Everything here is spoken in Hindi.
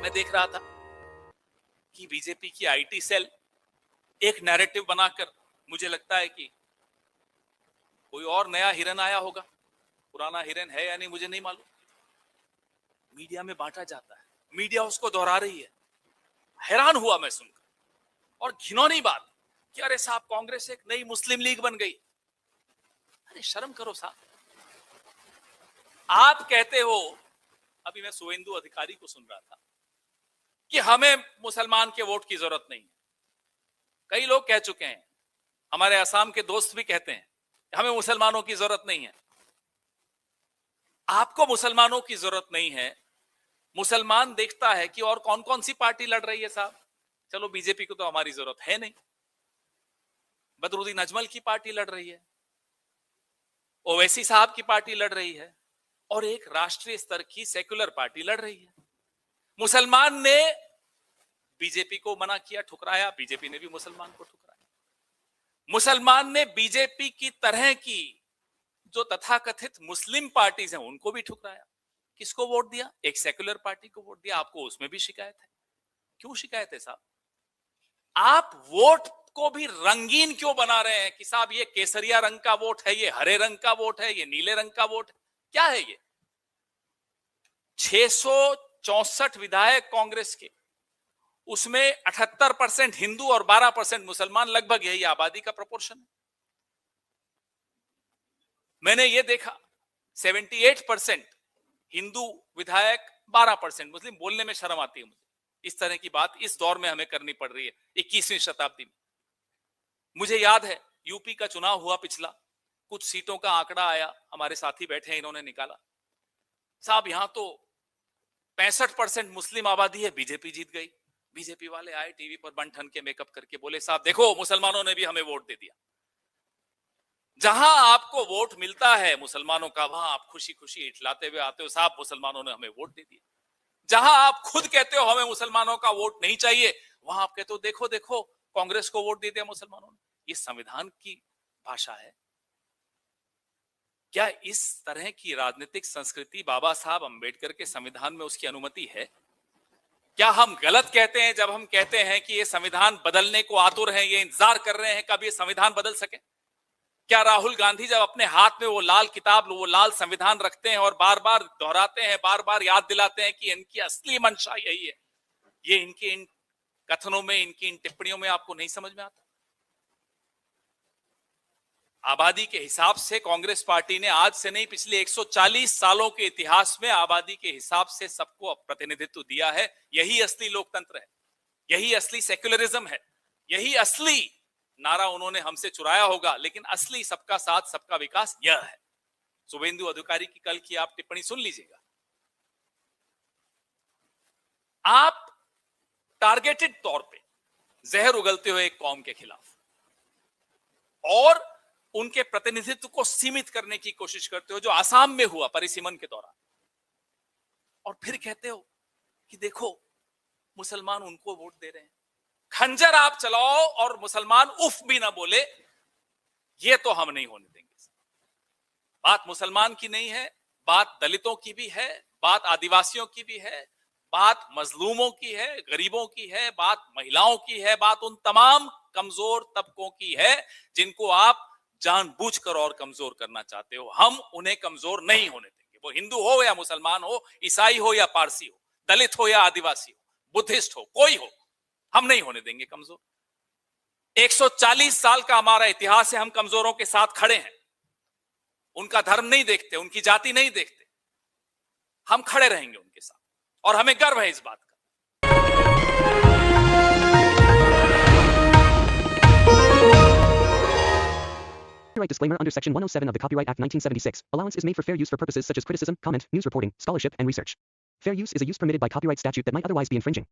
मैं देख रहा था कि बीजेपी की आईटी सेल एक नैरेटिव बनाकर, मुझे लगता है कि कोई और नया हिरन आया होगा, पुराना हिरन है या नहीं मुझे नहीं मालूम, मीडिया में बांटा जाता है, मीडिया उसको दोहरा रही है। हैरान हुआ मैं सुनकर, और घिनौनी बात कि अरे साहब कांग्रेस एक नई मुस्लिम लीग बन गई। अरे शर्म करो साहब। आप कहते हो, अभी मैं शुभेंदु अधिकारी को सुन रहा था कि हमें मुसलमान के वोट की जरूरत नहीं है। कई लोग कह चुके हैं, हमारे असम के दोस्त भी कहते हैं हमें मुसलमानों की जरूरत नहीं है। आपको मुसलमानों की जरूरत नहीं है, मुसलमान देखता है कि और कौन कौन सी पार्टी लड़ रही है साहब। चलो बीजेपी को तो हमारी जरूरत है नहीं, बदरुद्दीन अजमल की पार्टी लड़ रही है, ओवैसी साहब की पार्टी लड़ रही है, और एक राष्ट्रीय स्तर की सेक्युलर पार्टी लड़ रही है। मुसलमान ने बीजेपी को मना किया, ठुकराया, बीजेपी ने भी मुसलमान को ठुकराया। मुसलमान ने बीजेपी की तरह की जो तथाकथित मुस्लिम पार्टीज हैं उनको भी ठुकराया। किसको वोट दिया? एक सेक्युलर पार्टी को वोट दिया। आपको उसमें भी शिकायत है। क्यों शिकायत है साहब? आप वोट को भी रंगीन क्यों बना रहे हैं कि साहब ये केसरिया रंग का वोट है, ये हरे रंग का वोट है, ये नीले रंग का वोट है? क्या है ये? 664 विधायक कांग्रेस के, उसमें 78% हिंदू और 12% मुसलमान, लगभग यही आबादी का प्रोपोर्शन है। मैंने ये देखा 78% हिंदू विधायक, 12% मुस्लिम। बोलने में शर्म आती है मुझे, इस तरह की बात इस दौर में हमें करनी पड़ रही है 21वीं शताब्दी में। मुझे याद है यूपी का चुनाव हुआ पिछला, कुछ सीटों का आंकड़ा आया, हमारे साथी बैठे हैं, इन्होंने निकाला, साहब यहां तो 65% मुस्लिम आबादी है, बीजेपी जीत गई। बीजेपी वाले आए टीवी पर बन ठन के मेकअप करके, बोले साहब देखो मुसलमानों ने भी हमें वोट दे दिया। जहां आपको वोट मिलता है मुसलमानों का, वहां आप खुशी खुशी इठलाते हुए आते हो, साहब मुसलमानों ने हमें वोट दे दिया। जहां आप खुद कहते हो हमें मुसलमानों का वोट नहीं चाहिए, वहां आप कहते हो देखो देखो कांग्रेस को वोट दे दिया मुसलमानों ने। ये संविधान की भाषा है क्या? इस तरह की राजनीतिक संस्कृति बाबा साहब अंबेडकर के संविधान में उसकी अनुमति है क्या? हम गलत कहते हैं जब हम कहते हैं कि ये संविधान बदलने को आतुर हैं, ये इंतजार कर रहे हैं कब ये संविधान बदल सके? क्या राहुल गांधी जब अपने हाथ में वो लाल किताब, वो लाल संविधान रखते हैं और बार बार दोहराते हैं, बार बार याद दिलाते हैं कि इनकी असली मंशा यही है, ये इनके इन कथनों में, इनकी इन टिप्पणियों में आपको नहीं समझ में आता? आबादी के हिसाब से कांग्रेस पार्टी ने आज से नहीं, पिछले 140 सालों के इतिहास में आबादी के हिसाब से सबको प्रतिनिधित्व दिया है। यही असली लोकतंत्र है, यही असली सेक्युलरिज्म है, यही असली नारा उन्होंने हमसे चुराया होगा, लेकिन असली सबका साथ सबका विकास यह है। शुभेंदु अधिकारी की कल की आप टिप्पणी सुन लीजिएगा। आप टारगेटेड तौर पे जहर उगलते हुए एक कौम के खिलाफ और उनके प्रतिनिधित्व को सीमित करने की कोशिश करते हो, जो आसाम में हुआ परिसीमन के दौरान, और फिर कहते हो कि देखो मुसलमान उनको वोट दे रहे हैं। खंजर आप चलाओ और मुसलमान उफ भी ना बोले, ये तो हम नहीं होने देंगे। बात मुसलमान की नहीं है, बात दलितों की भी है, बात आदिवासियों की भी है, बात मजलूमों की है, गरीबों की है, बात महिलाओं की है, बात उन तमाम कमजोर तबकों की है जिनको आप जानबूझकर और कमजोर करना चाहते हो। हम उन्हें कमजोर नहीं होने देंगे, वो हिंदू हो या मुसलमान हो, ईसाई हो या पारसी हो, दलित हो या आदिवासी हो, बुद्धिस्ट हो, कोई हो, हम नहीं होने देंगे कमजोर। 140 साल का हमारा इतिहास है, हम कमजोरों के साथ खड़े हैं। उनका धर्म नहीं देखते, उनकी जाति नहीं देखते, हम खड़े रहेंगे उनके साथ, और हमें गर्व है इस बात का। Copyright disclaimer under Section 107 of the Copyright Act 1976. Allowance is made for fair use for purposes such as criticism, comment, news reporting, scholarship, and research. Fair use is a use permitted by copyright statute that might otherwise be infringing.